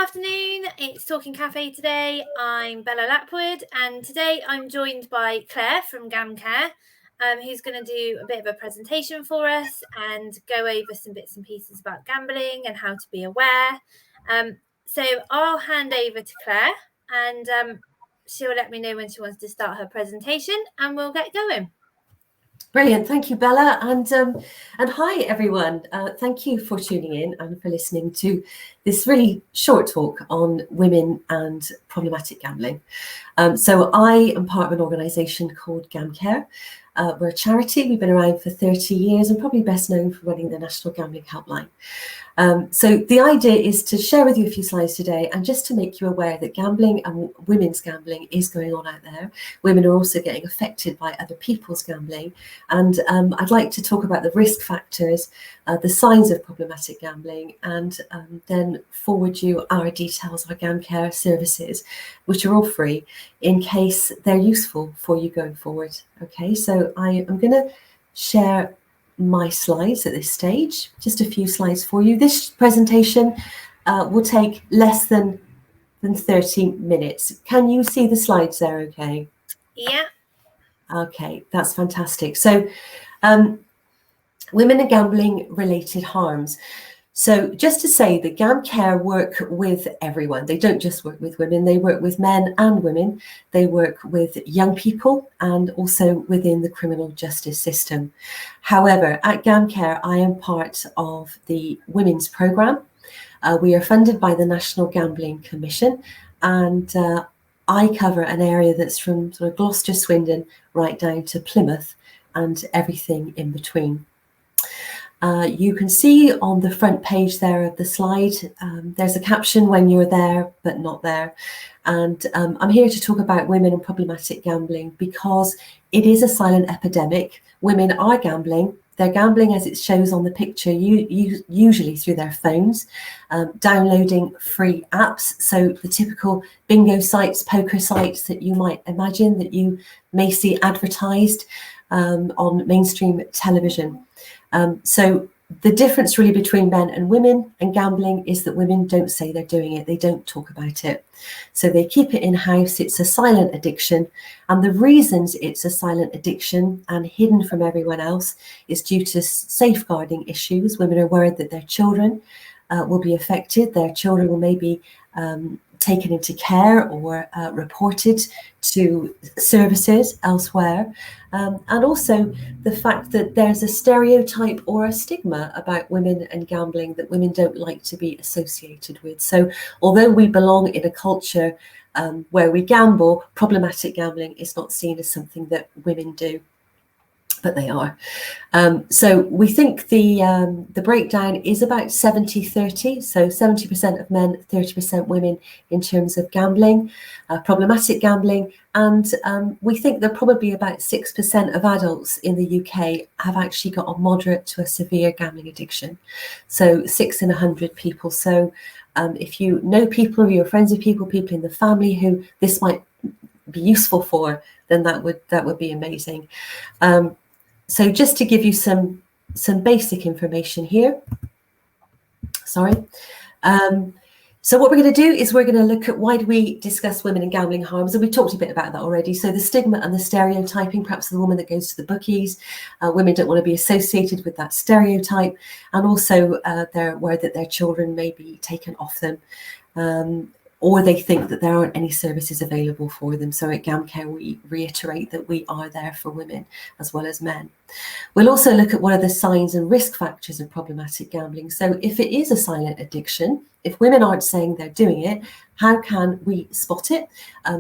afternoon, it's Talking Cafe today. I'm Bella Lapwood, and today I'm joined by Claire from GamCare, who's going to do a bit of a presentation for us and go over some bits and pieces about gambling and how to be aware. So I'll hand over to Claire, and she'll let me know when she wants to start her presentation, and we'll get going. Brilliant. Thank you, Bella. And hi, everyone. Thank you for tuning in and for listening to this really short talk on women and problematic gambling. So I am part of an organisation called GamCare. We're a charity. We've been around for 30 years and probably best known for running the National Gambling Helpline. So the idea is to share with you a few slides today and just to make you aware that gambling and women's gambling is going on out there. Women are also getting affected by other people's gambling. And I'd like to talk about the risk factors, the signs of problematic gambling, and then forward you our details, our GamCare services, which are all free in case they're useful for you going forward. Okay, so I am going to share my slides at this stage, just a few slides for you. This presentation will take less than 30 minutes. Can you see the slides there okay? Yeah. Okay, that's fantastic. So women and gambling related harms. So just to say that GamCare work with everyone. They don't just work with women, they work with men and women. They work with young people and also within the criminal justice system. However, at GamCare, I am part of the women's programme. We are funded by the National Gambling Commission, and I cover an area that's from sort of Gloucester, Swindon, right down to Plymouth and everything in between. You can see on the front page there of the slide, there's a caption when you're there but not there. And I'm here to talk about women and problematic gambling because it is a silent epidemic. Women are gambling. They're gambling as it shows on the picture, usually through their phones, downloading free apps. So the typical bingo sites, poker sites that you might imagine that you may see advertised on mainstream television. So the difference really between men and women and gambling is that women don't say they're doing it. They don't talk about it. So they keep it in-house. It's a silent addiction. And the reasons it's a silent addiction and hidden from everyone else is due to safeguarding issues. Women are worried that their children will be affected. Their children will maybe taken into care or reported to services elsewhere. And also the fact that there's a stereotype or a stigma about women and gambling that women don't like to be associated with. So although we belong in a culture where we gamble, problematic gambling is not seen as something that women do, but they are. So we think the breakdown is about 70-30, so 70% of men, 30% women in terms of gambling, problematic gambling, and we think that probably about 6% of adults in the UK have actually got a moderate to a severe gambling addiction. So 6 in 100 people. So if you know people, or you're friends with people in the family who this might be useful for, then that would be amazing. So just to give you some basic information here. Sorry. So what we're going to do is we're going to look at why do we discuss women and gambling harms, and we talked a bit about that already. So the stigma and the stereotyping, perhaps the woman that goes to the bookies, women don't want to be associated with that stereotype, and also they're worried that their children may be taken off them. Or they think that there aren't any services available for them. So at GamCare, we reiterate that we are there for women as well as men. We'll also look at what are the signs and risk factors of problematic gambling. So if it is a silent addiction, if women aren't saying they're doing it, how can we spot it?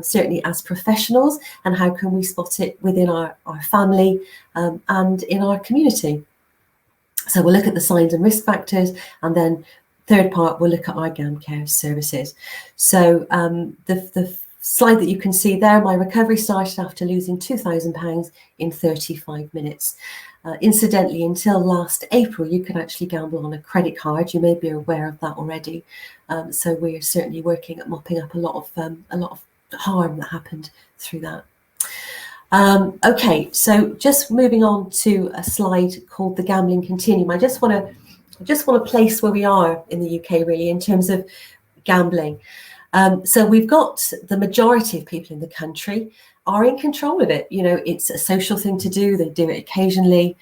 Certainly as professionals, and how can we spot it within our family and in our community? So we'll look at the signs and risk factors, and then third part, we'll look at our GamCare services. So the slide that you can see there, my recovery started after losing £2,000 in 35 minutes. Incidentally, until last April, you could actually gamble on a credit card. You may be aware of that already. So we're certainly working at mopping up a lot of harm that happened through that. Okay, so just moving on to a slide called the gambling continuum. I just want to place where we are in the UK, really, in terms of gambling. So we've got the majority of people in the country are in control of it. You know, it's a social thing to do. They do it occasionally.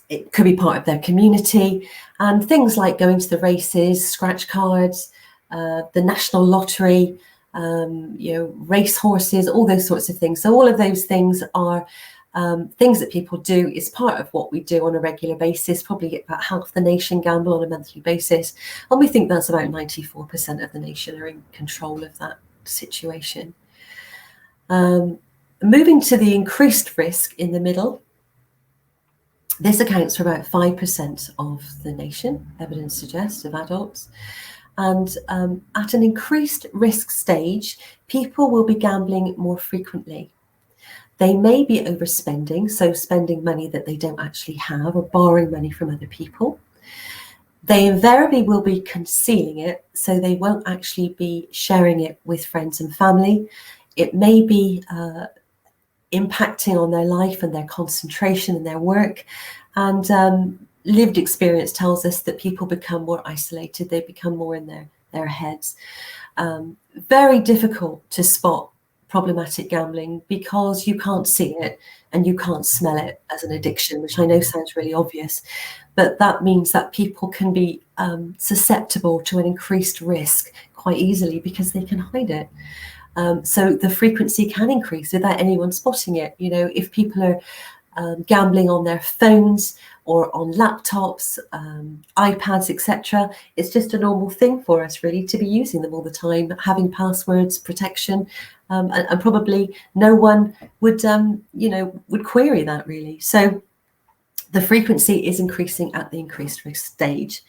It could be part of their community, and things like going to the races, scratch cards, the national lottery, you know, race horses, all those sorts of things. So all of those things are things that people do. Is part of what we do on a regular basis. Probably about half the nation gamble on a monthly basis, and we think that's about 94% of the nation are in control of that situation. Moving to the increased risk in the middle, this accounts for about 5% of the nation, evidence suggests, of adults. And at an increased risk stage, people will be gambling more frequently. They may be overspending, so spending money that they don't actually have, or borrowing money from other people. They invariably will be concealing it, so they won't actually be sharing it with friends and family. It may be impacting on their life and their concentration and their work. And lived experience tells us that people become more isolated. They become more in their heads. Very difficult to spot problematic gambling because you can't see it and you can't smell it as an addiction, which I know sounds really obvious, but that means that people can be susceptible to an increased risk quite easily because they can hide it. So the frequency can increase without anyone spotting it. You know, if people are gambling on their phones or on laptops, iPads, etc., it's just a normal thing for us really to be using them all the time, having passwords, protection, and probably no one would, you know, would query that really. So the frequency is increasing at the increased risk stage.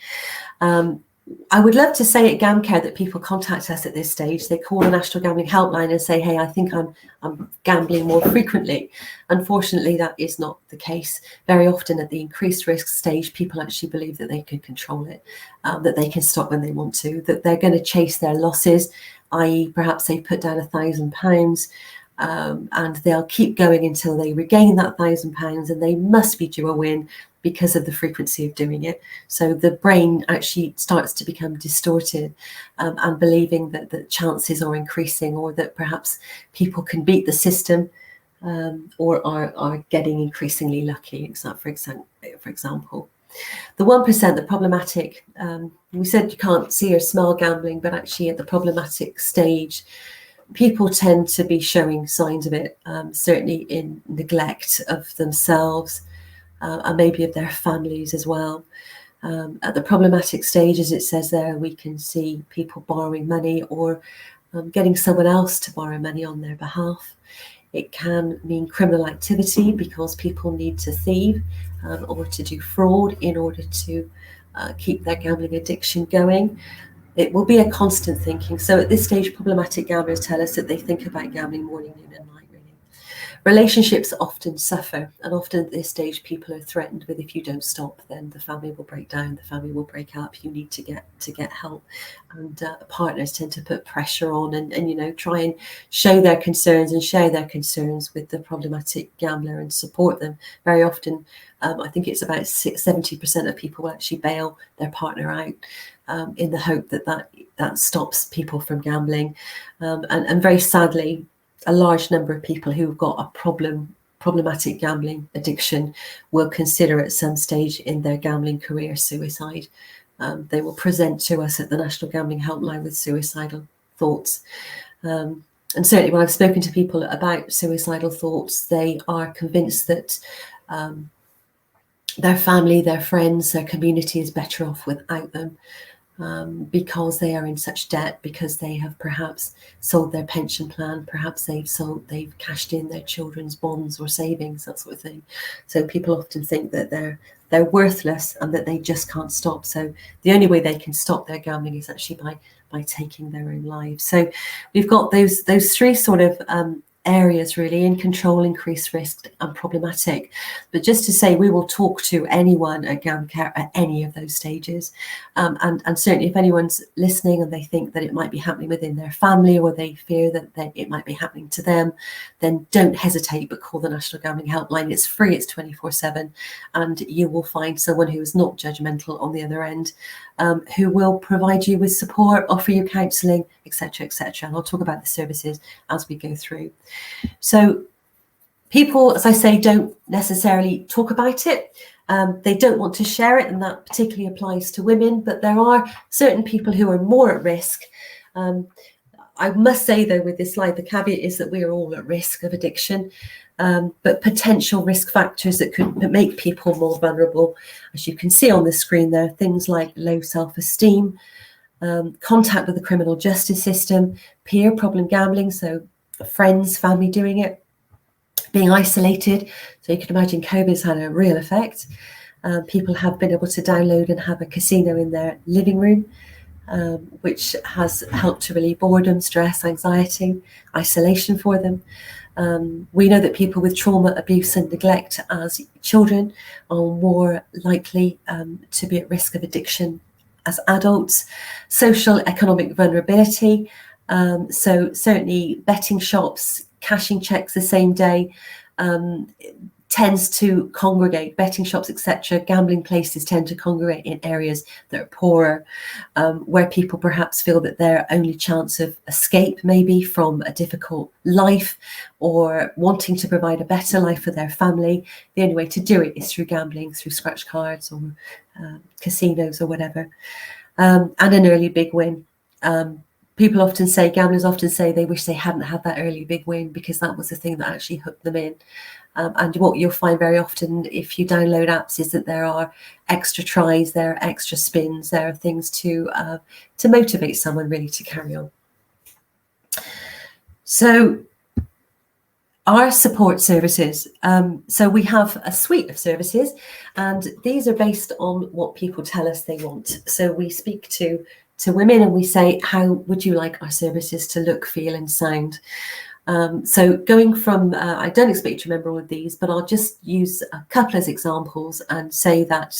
I would love to say at GamCare that people contact us at this stage. They call the National Gambling Helpline and say, hey, I think I'm gambling more frequently. Unfortunately, that is not the case. Very often at the increased risk stage, people actually believe that they can control it, that they can stop when they want to, that they're going to chase their losses, i.e. perhaps they put down £1,000 and they'll keep going until they regain that £1,000, and they must be due a win because of the frequency of doing it. So the brain actually starts to become distorted and believing that the chances are increasing, or that perhaps people can beat the system, or are getting increasingly lucky, for example. The 1%, the problematic, we said you can't see or smell gambling, but actually at the problematic stage, people tend to be showing signs of it, certainly in neglect of themselves, and maybe of their families as well. At the problematic stage, as it says there, we can see people borrowing money or getting someone else to borrow money on their behalf. It can mean criminal activity because people need to thieve or to do fraud in order to keep their gambling addiction going. It will be a constant thinking. So at this stage, problematic gamblers tell us that they think about gambling morning, noon, and night, really. Relationships often suffer, and often at this stage, people are threatened with, if you don't stop, then the family will break down, the family will break up, you need to get help. And partners tend to put pressure on and you know, try and show their concerns and share their concerns with the problematic gambler and support them. Very often, I think it's about 70% of people will actually bail their partner out, in the hope that stops people from gambling. And very sadly, a large number of people who've got a problematic gambling addiction will consider at some stage in their gambling career suicide. They will present to us at the National Gambling Helpline with suicidal thoughts. And certainly when I've spoken to people about suicidal thoughts, they are convinced that their family, their friends, their community is better off without them. Because they are in such debt, because they have perhaps sold their pension plan, perhaps they've cashed in their children's bonds or savings, that sort of thing. So people often think that they're worthless and that they just can't stop. So the only way they can stop their gambling is actually by taking their own lives. So we've got those three sort of areas really, in control, increased risk and problematic. But just to say, we will talk to anyone at GamCare at any of those stages. And certainly if anyone's listening and they think that it might be happening within their family, or they fear that it might be happening to them, then don't hesitate, but call the National Gambling Helpline. It's free, it's 24/7, and you will find someone who is not judgmental on the other end, who will provide you with support, offer you counselling, etc., etc. And I'll talk about the services as we go through. So people, as I say, don't necessarily talk about it. They don't want to share it, and that particularly applies to women, but there are certain people who are more at risk. I must say, though, with this slide, the caveat is that we are all at risk of addiction, but potential risk factors that could make people more vulnerable, as you can see on the screen there, things like low self-esteem, contact with the criminal justice system, peer problem gambling, so friends, family doing it, being isolated. So you can imagine COVID's had a real effect. People have been able to download and have a casino in their living room, which has helped to relieve boredom, stress, anxiety, isolation for them. We know that people with trauma, abuse and neglect as children are more likely to be at risk of addiction as adults. Social economic vulnerability, so certainly betting shops, cashing checks the same day, tends to congregate, betting shops, etc. Gambling places tend to congregate in areas that are poorer, where people perhaps feel that their only chance of escape maybe from a difficult life, or wanting to provide a better life for their family, the only way to do it is through gambling, through scratch cards or casinos or whatever, and an early big win. People often say, gamblers often say, they wish they hadn't had that early big win, because that was the thing that actually hooked them in. And what you'll find very often if you download apps is that there are extra tries, there are extra spins, there are things to motivate someone really to carry on. So our support services, so we have a suite of services, and these are based on what people tell us they want. So we speak to women and we say, how would you like our services to look, feel and sound? So going from, I don't expect you to remember all of these, but I'll just use a couple as examples and say that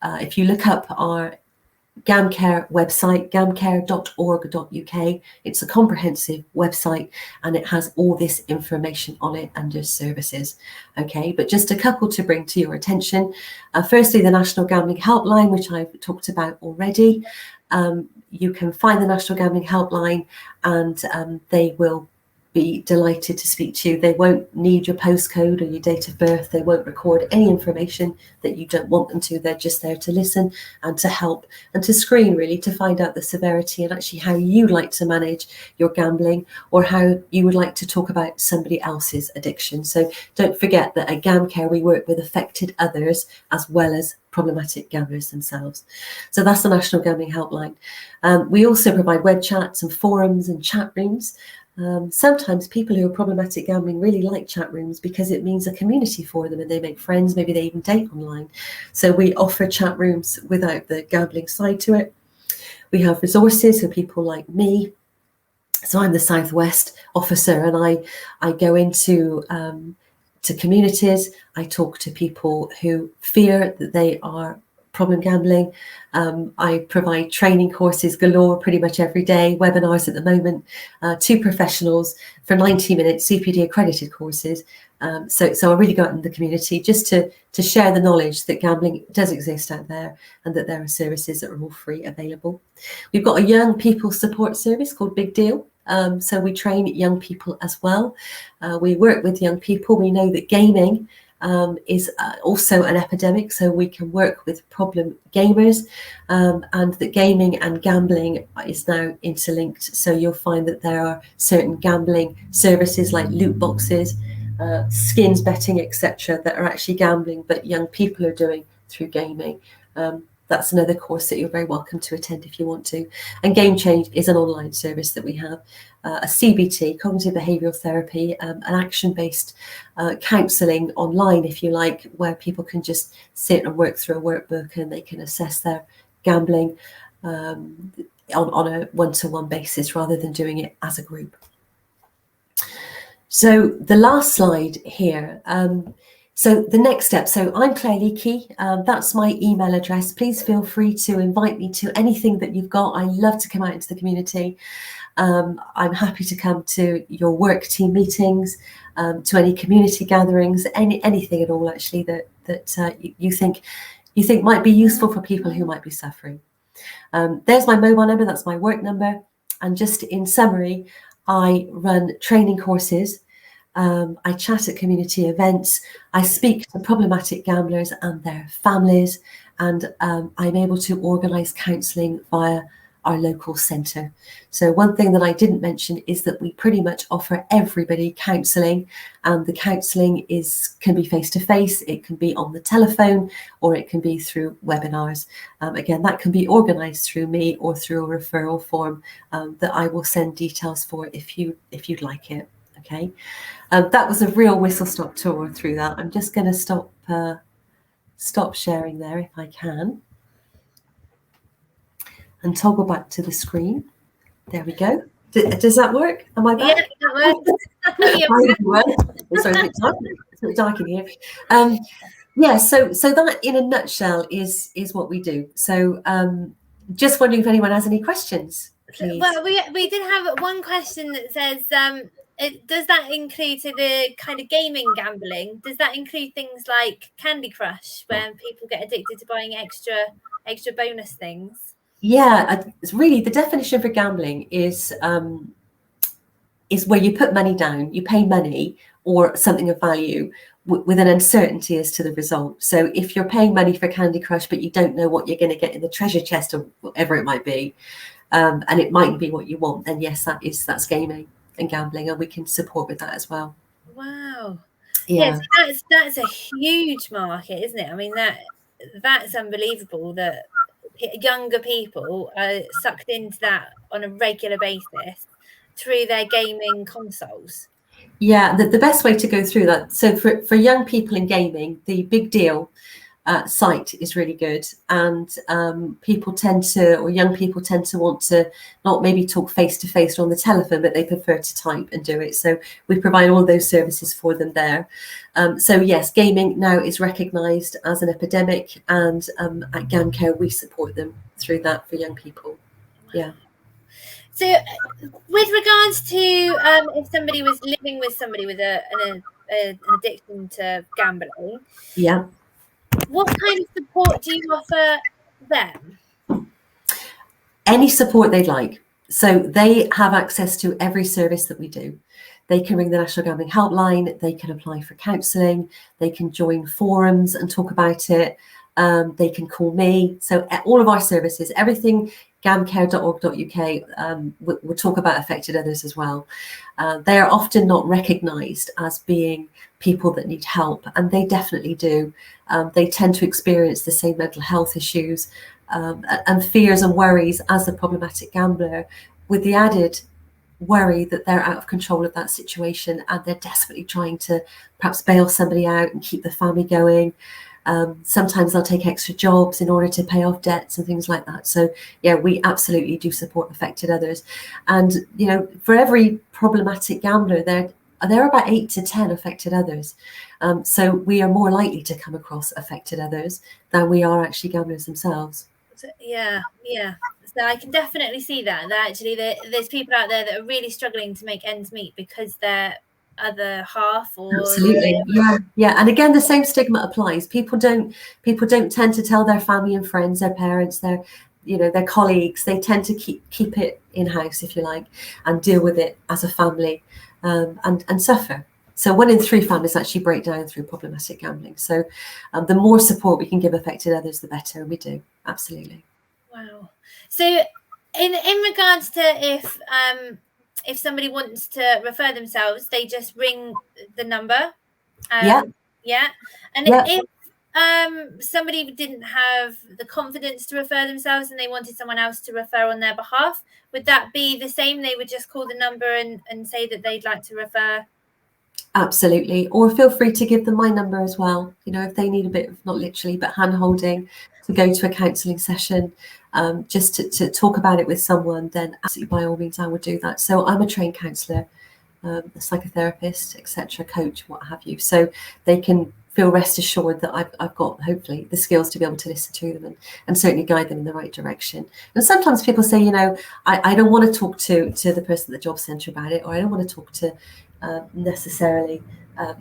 if you look up our GamCare website, gamcare.org.uk, it's a comprehensive website and it has all this information on it under services. Okay, but just a couple to bring to your attention. Firstly, the National Gambling Helpline, which I've talked about already. You can find the National Gambling Helpline and they will be delighted to speak to you. They won't need your postcode or your date of birth. They won't record any information that you don't want them to. They're just there to listen and to help and to screen, really, to find out the severity and actually how you'd like to manage your gambling, or how you would like to talk about somebody else's addiction. So don't forget that at GamCare we work with affected others as well as problematic gamblers themselves. So that's the National Gambling Helpline. We also provide web chats and forums and chat rooms. Sometimes people who are problematic gambling really like chat rooms because it means a community for them and they make friends, maybe they even date online. So we offer chat rooms without the gambling side to it. We have resources for people like me. So I'm the Southwest officer and I go into to communities. I talk to people who fear that they are problem gambling. I provide training courses galore pretty much every day, webinars at the moment, 2 professionals for 90 minutes, CPD accredited courses. So I really go out in the community just to share the knowledge that gambling does exist out there and that there are services that are all free available. We've got a young people support service called Big Deal. So we train young people as well. We work with young people. We know that gaming is also an epidemic, so we can work with problem gamers, and that gaming and gambling is now interlinked. So you'll find that there are certain gambling services like loot boxes, skins betting, etc., that are actually gambling, but young people are doing through gaming. That's another course that you're very welcome to attend if you want to. And Game Change is an online service that we have, a CBT, cognitive behavioural therapy, an action-based counselling online, if you like, where people can just sit and work through a workbook and they can assess their gambling on a one-to-one basis rather than doing it as a group. So the last slide here. So the next step. So I'm Claire Leakey. That's my email address. Please feel free to invite me to anything that you've got. I love to come out into the community. I'm happy to come to your work team meetings, to any community gatherings, anything at all actually that you think might be useful for people who might be suffering. There's my mobile number. That's my work number. And just in summary, I run training courses. I chat at community events. I speak to problematic gamblers and their families, and I'm able to organise counselling via our local centre. So one thing that I didn't mention is that we pretty much offer everybody counselling, and the counselling can be face-to-face, it can be on the telephone, or it can be through webinars. Again, that can be organised through me or through a referral form that I will send details for if you'd like it. Okay. That was a real whistle-stop tour through that. I'm just going to stop sharing there if I can, and toggle back to the screen. There we go. Does that work? Am I back? Yeah, that works. Sorry, it's a bit dark in here. Yeah, so that in a nutshell is what we do. So just wondering if anyone has any questions, please. Well, we did have one question that says, does that include the kind of gaming gambling? Does that include things like Candy Crush, when people get addicted to buying extra bonus things? Yeah, it's really the definition for gambling is where you put money down, you pay money or something of value with an uncertainty as to the result. So if you're paying money for Candy Crush, but you don't know what you're going to get in the treasure chest or whatever it might be, and it mightn't be what you want, then yes, that's gaming and gambling, and we can support with that as well. Wow. Yeah. Yes, that's a huge market, isn't it? I mean, that's unbelievable that younger people are sucked into that on a regular basis through their gaming consoles. Yeah, the best way to go through that. So for young people in gaming, the Big Deal site is really good, and young people tend to want to not maybe talk face to face or on the telephone, but they prefer to type and do it. So we provide all those services for them there. So yes, gaming now is recognised as an epidemic, and at GamCare we support them through that for young people. Yeah. So, with regards to if somebody was living with somebody with an addiction to gambling, Yeah. what kind of support do you offer them? Any support they'd like. So they have access to every service that we do. They can ring the National Gambling Helpline, they can apply for counselling, they can join forums and talk about it, they can call me. So all of our services, everything, gamcare.org.uk, we'll talk about affected others as well. They are often not recognised as being people that need help, and they definitely do. They tend to experience the same mental health issues and fears and worries as a problematic gambler, with the added worry that they're out of control of that situation and they're desperately trying to perhaps bail somebody out and keep the family going. Sometimes they'll take extra jobs in order to pay off debts and things like that. So yeah, we absolutely do support affected others. And for every problematic gambler, there are about 8 to 10 affected others. So we are more likely to come across affected others than we are actually gamblers themselves. Yeah. So I can definitely see that actually there's people out there that are really struggling to make ends meet because their other half or absolutely yeah and again the same stigma applies. People don't tend to tell their family and friends, their parents, their colleagues. They tend to keep it in-house, if you like, and deal with it as a family, and suffer. So 1 in 3 families actually break down through problematic gambling. So the more support we can give affected others, the better, and we do. Absolutely. Wow. So in regards to if somebody wants to refer themselves, they just ring the number. And if somebody didn't have the confidence to refer themselves and they wanted someone else to refer on their behalf, would that be the same? They would just call the number and say that they'd like to refer? Absolutely. Or feel free to give them my number as well. If they need a bit of, not literally, but hand holding to go to a counselling session, just to talk about it with someone, then absolutely by all means I would do that. So I'm a trained counsellor, a psychotherapist, etc., coach, what have you. So they can feel rest assured that I've got, hopefully, the skills to be able to listen to them and certainly guide them in the right direction. And sometimes people say, I don't want to talk to the person at the job centre about it, or I don't want to talk to necessarily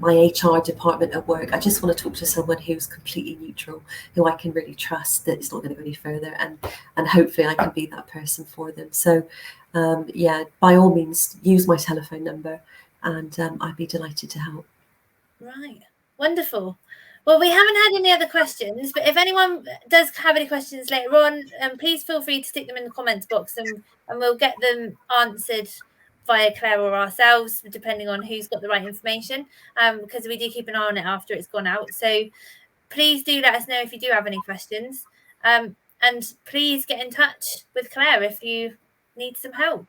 my HR department at work. I just want to talk to someone who's completely neutral, who I can really trust that it's not going to go any further, and hopefully I can be that person for them. So by all means, use my telephone number, and I'd be delighted to help. Right. Wonderful. Well, we haven't had any other questions, but if anyone does have any questions later on, please feel free to stick them in the comments box, and we'll get them answered via Claire or ourselves, depending on who's got the right information, because we do keep an eye on it after it's gone out. So please do let us know if you do have any questions, and please get in touch with Claire if you need some help.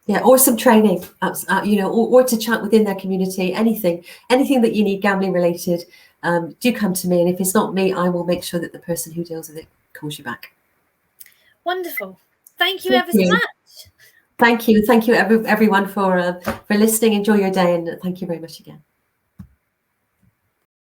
Yeah, or some training, or to chat within their community, anything that you need gambling related, do come to me. And if it's not me, I will make sure that the person who deals with it calls you back. Wonderful. Thank you ever so much. Thank you, everyone for listening. Enjoy your day, and thank you very much again.